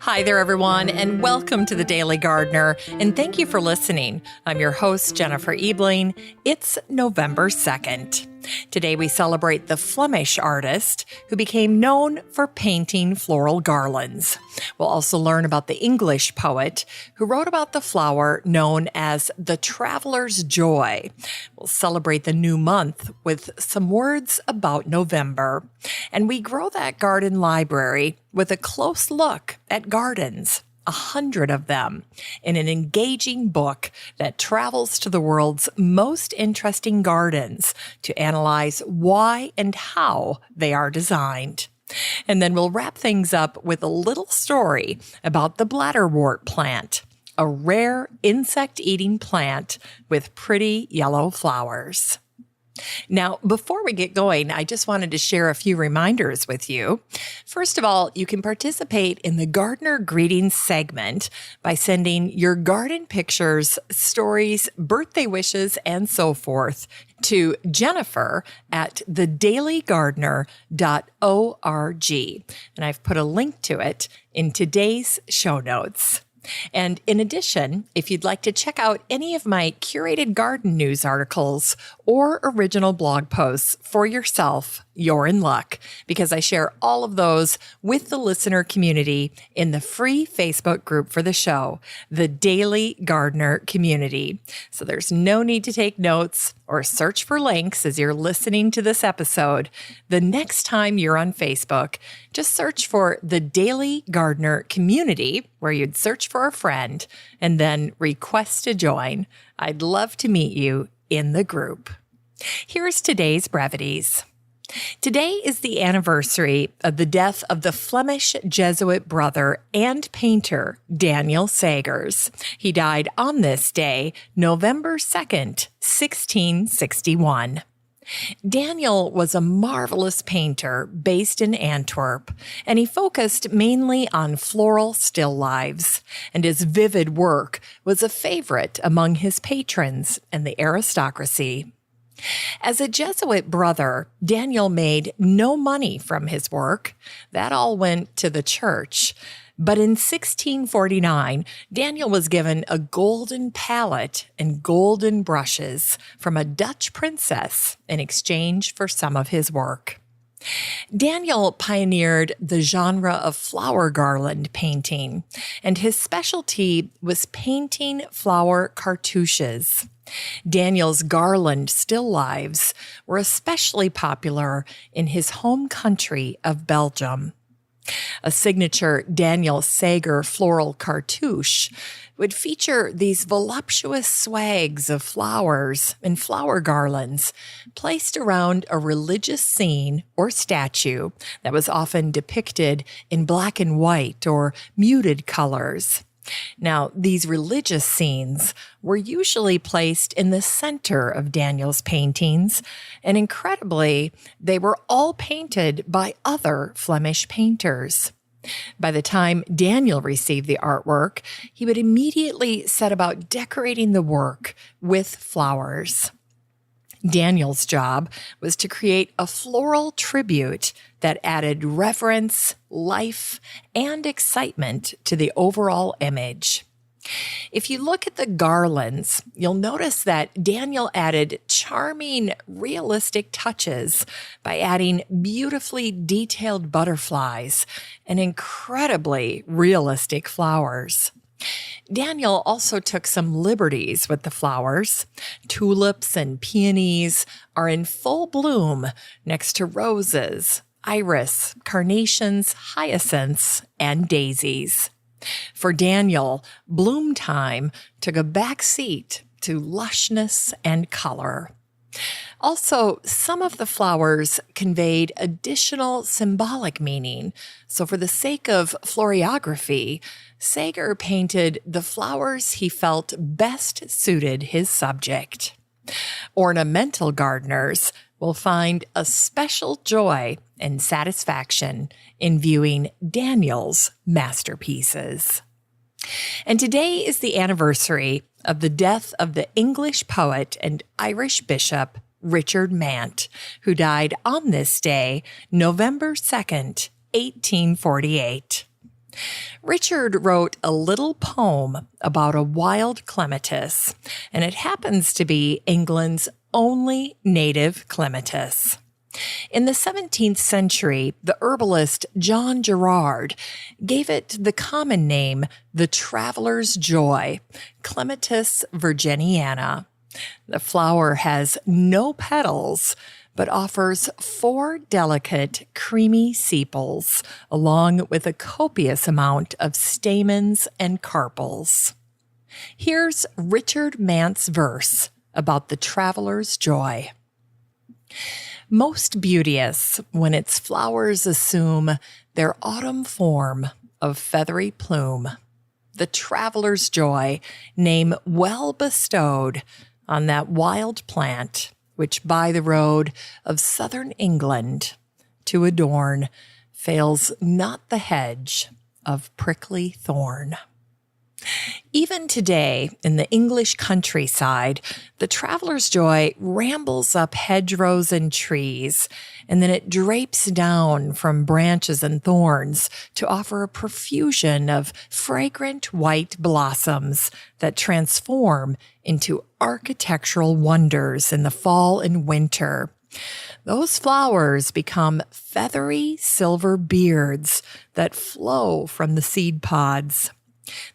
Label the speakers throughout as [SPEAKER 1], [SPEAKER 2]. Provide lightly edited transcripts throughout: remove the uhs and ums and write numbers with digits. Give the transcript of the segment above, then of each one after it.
[SPEAKER 1] Hi there, everyone, and welcome to the Daily Gardener, and thank you for listening. I'm your host, Jennifer Ebling. It's November 2nd. Today we celebrate the Flemish artist who became known for painting floral garlands. We'll also learn about the English poet who wrote about the flower known as the traveler's joy. We'll celebrate the new month with some words about November. And we grow that garden library with a close look at gardens. 100 of them in an engaging book that travels to the world's most interesting gardens to analyze why and how they are designed. And then we'll wrap things up with a little story about the bladderwort plant, a rare insect-eating plant with pretty yellow flowers. Now, before we get going, I just wanted to share a few reminders with you. First of all, you can participate in the Gardener Greetings segment by sending your garden pictures, stories, birthday wishes, and so forth to Jennifer at thedailygardener.org. And I've put a link to it in today's show notes. And in addition, if you'd like to check out any of my curated garden news articles or original blog posts for yourself, you're in luck, because I share all of those with the listener community in the free Facebook group for the show, the Daily Gardener Community. So there's no need to take notes or search for links as you're listening to this episode. The next time you're on Facebook, just search for the Daily Gardener Community, where you'd search for a friend and then request to join. I'd love to meet you in the group. Here's today's brevities. Today is the anniversary of the death of the Flemish Jesuit brother and painter Daniel Seghers. He died on this day, November 2nd, 1661. Daniel was a marvelous painter based in Antwerp, and he focused mainly on floral still lifes, and his vivid work was a favorite among his patrons and the aristocracy. As a Jesuit brother, Daniel made no money from his work. That all went to the church. But in 1649, Daniel was given a golden palette and golden brushes from a Dutch princess in exchange for some of his work. Daniel pioneered the genre of flower garland painting, and his specialty was painting flower cartouches. Daniel's garland still lifes were especially popular in his home country of Belgium. A signature Daniel Seghers floral cartouche would feature these voluptuous swags of flowers and flower garlands placed around a religious scene or statue that was often depicted in black and white or muted colors. Now, these religious scenes were usually placed in the center of Daniel's paintings, and incredibly, they were all painted by other Flemish painters. By the time Daniel received the artwork, he would immediately set about decorating the work with flowers. Daniel's job was to create a floral tribute that added reverence, life, and excitement to the overall image. If you look at the garlands, you'll notice that Daniel added charming, realistic touches by adding beautifully detailed butterflies and incredibly realistic flowers. Daniel also took some liberties with the flowers. Tulips and peonies are in full bloom next to roses, iris, carnations, hyacinths, and daisies. For Daniel, bloom time took a back seat to lushness and color. Also, some of the flowers conveyed additional symbolic meaning. So for the sake of florography, Seghers painted the flowers he felt best suited his subject. Ornamental gardeners will find a special joy and satisfaction in viewing Daniel's masterpieces. And today is the anniversary of the death of the English poet and Irish bishop Richard Mant, who died on this day, November 2nd, 1848. Richard wrote a little poem about a wild clematis, and it happens to be England's only native clematis. In the 17th century, the herbalist John Gerard gave it the common name, the traveler's joy, Clematis virginiana. The flower has no petals, but offers 4 delicate, creamy sepals, along with a copious amount of stamens and carpels. Here's Richard Mant's verse about the traveler's joy. Most beauteous when its flowers assume their autumn form of feathery plume, the traveler's joy, name well bestowed on that wild plant, which by the road of southern England to adorn fails not the hedge of prickly thorn. Even today, in the English countryside, the traveler's joy rambles up hedgerows and trees, and then it drapes down from branches and thorns to offer a profusion of fragrant white blossoms that transform into architectural wonders in the fall and winter. Those flowers become feathery silver beards that flow from the seed pods.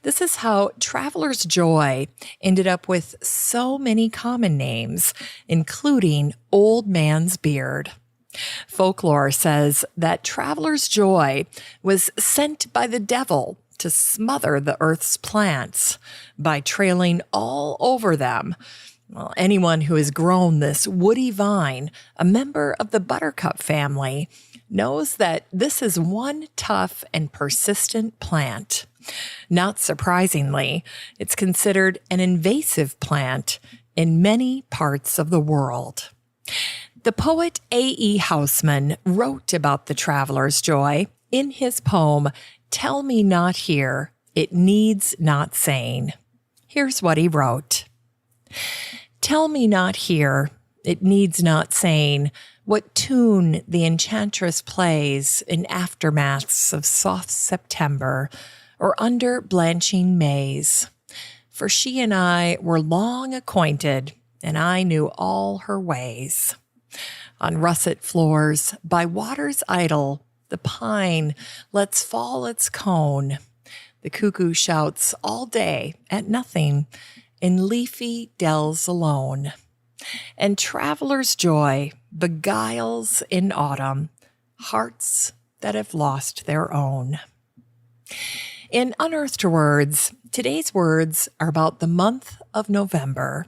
[SPEAKER 1] This is how traveler's joy ended up with so many common names, including old man's beard. Folklore says that traveler's joy was sent by the devil to smother the earth's plants by trailing all over them. Well, anyone who has grown this woody vine, a member of the buttercup family, knows that this is one tough and persistent plant. Not surprisingly, it's considered an invasive plant in many parts of the world. The poet A.E. Housman wrote about the traveler's joy in his poem, Tell Me Not Here, It Needs Not Saying. Here's what he wrote. Tell me not here, it needs not saying, what tune the enchantress plays in aftermaths of soft September, or under blanching Mays. For she and I were long acquainted, and I knew all her ways. On russet floors, by waters idle, the pine lets fall its cone. The cuckoo shouts all day at nothing, in leafy dells alone. And traveler's joy beguiles in autumn hearts that have lost their own. In Unearthed Words, today's words are about the month of November.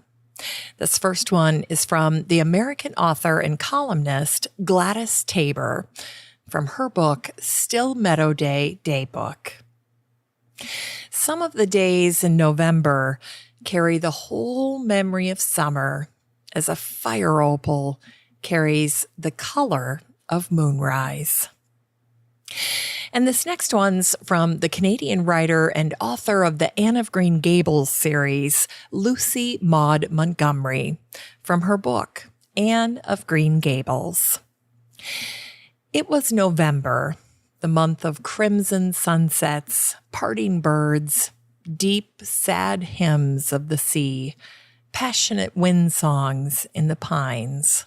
[SPEAKER 1] This first one is from the American author and columnist Gladys Tabor, from her book, Still Meadow Day Daybook. Some of the days in November carry the whole memory of summer, as a fire opal carries the color of moonrise. And this next one's from the Canadian writer and author of the Anne of Green Gables series, Lucy Maud Montgomery, from her book, Anne of Green Gables. It was November, the month of crimson sunsets, parting birds, deep, sad hymns of the sea, passionate wind songs in the pines.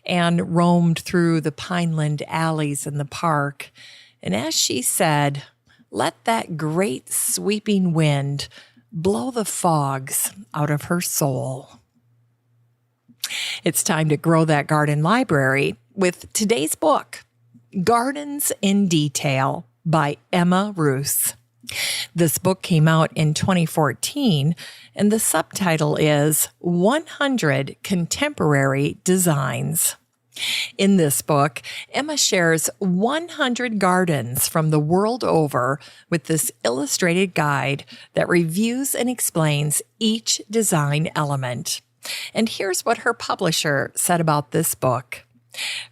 [SPEAKER 1] Anne roamed through the pineland alleys in the park, and as she said, let that great sweeping wind blow the fogs out of her soul. It's time to grow that garden library with today's book, Gardens in Detail by Emma Roos. This book came out in 2014, and the subtitle is 100 Contemporary Designs. In this book, Emma shares 100 gardens from the world over with this illustrated guide that reviews and explains each design element. And here's what her publisher said about this book.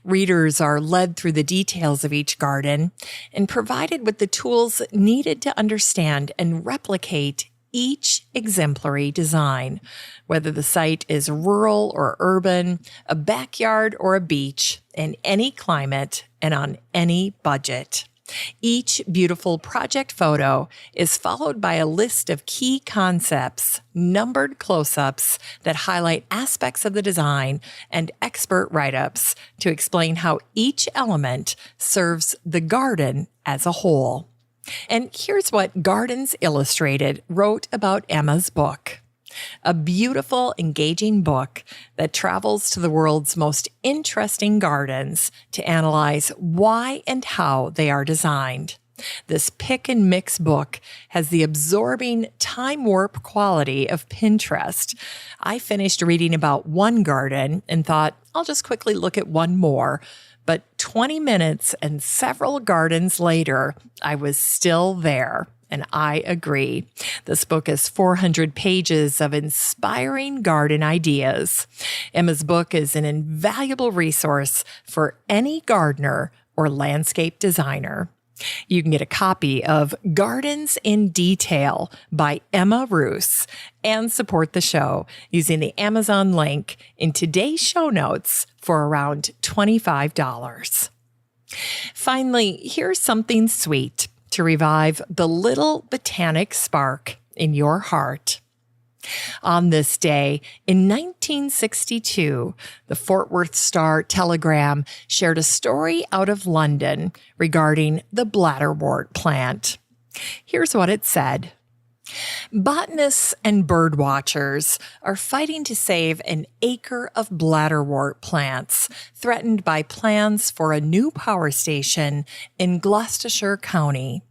[SPEAKER 1] Readers are led through the details of each garden and provided with the tools needed to understand and replicate each exemplary design, whether the site is rural or urban, a backyard or a beach, in any climate and on any budget. Each beautiful project photo is followed by a list of key concepts, numbered close-ups that highlight aspects of the design, and expert write-ups to explain how each element serves the garden as a whole. And here's what Gardens Illustrated wrote about Emma's book. A beautiful, engaging book that travels to the world's most interesting gardens to analyze why and how they are designed. This pick and mix book has the absorbing time warp quality of Pinterest. I finished reading about one garden and thought, I'll just quickly look at one more. But 20 minutes and several gardens later, I was still there. And I agree. This book is 400 pages of inspiring garden ideas. Emma's book is an invaluable resource for any gardener or landscape designer. You can get a copy of Gardens in Detail by Emma Roos and support the show using the Amazon link in today's show notes for around $25. Finally, here's something sweet to revive the little botanic spark in your heart. On this day, in 1962, the Fort Worth Star-Telegram shared a story out of London regarding the bladderwort plant. Here's what it said. Botanists and bird watchers are fighting to save an acre of bladderwort plants threatened by plans for a new power station in Gloucestershire County.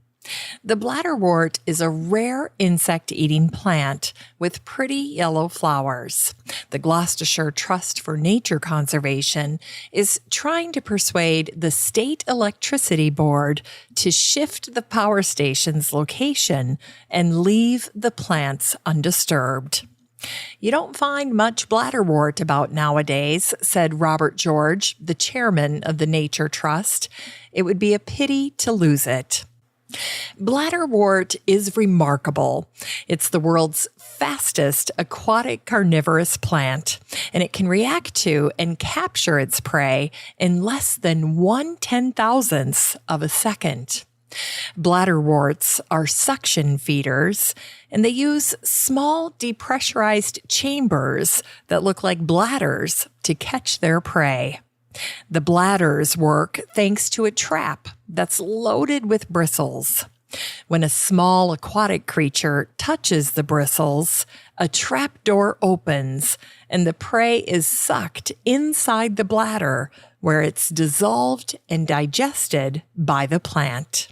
[SPEAKER 1] The bladderwort is a rare insect-eating plant with pretty yellow flowers. The Gloucestershire Trust for Nature Conservation is trying to persuade the State Electricity Board to shift the power station's location and leave the plants undisturbed. You don't find much bladderwort about nowadays, said Robert George, the chairman of the Nature Trust. It would be a pity to lose it. Bladderwort is remarkable. It's the world's fastest aquatic carnivorous plant, and it can react to and capture its prey in less than 1/10,000th of a second. Bladderworts are suction feeders, and they use small depressurized chambers that look like bladders to catch their prey. The bladders work thanks to a trap that's loaded with bristles. When a small aquatic creature touches the bristles, a trap door opens and the prey is sucked inside the bladder where it's dissolved and digested by the plant.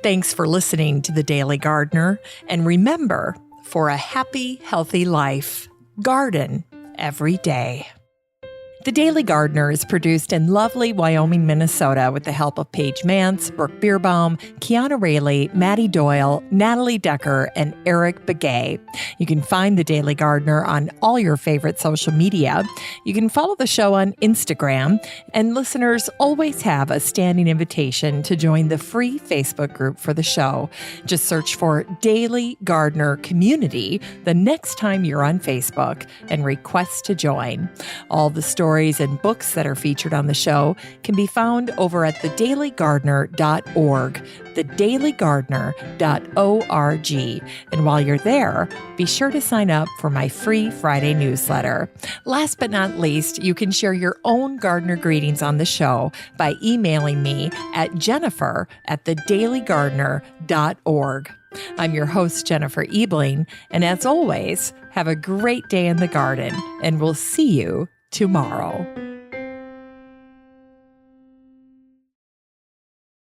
[SPEAKER 1] Thanks for listening to The Daily Gardener, and remember, for a happy, healthy life, garden every day. The Daily Gardener is produced in lovely Wyoming, Minnesota with the help of Paige Mant, Brooke Bierbaum, Kiana Rayleigh, Maddie Doyle, Natalie Decker, and Eric Begay. You can find The Daily Gardener on all your favorite social media. You can follow the show on Instagram, and listeners always have a standing invitation to join the free Facebook group for the show. Just search for Daily Gardener Community the next time you're on Facebook and request to join. All the stories and books that are featured on the show can be found over at thedailygardener.org, thedailygardener.org. And while you're there, be sure to sign up for my free Friday newsletter. Last but not least, you can share your own gardener greetings on the show by emailing me at jennifer@thedailygardener.org. I'm your host, Jennifer Ebling, and as always, have a great day in the garden, and we'll see you tomorrow.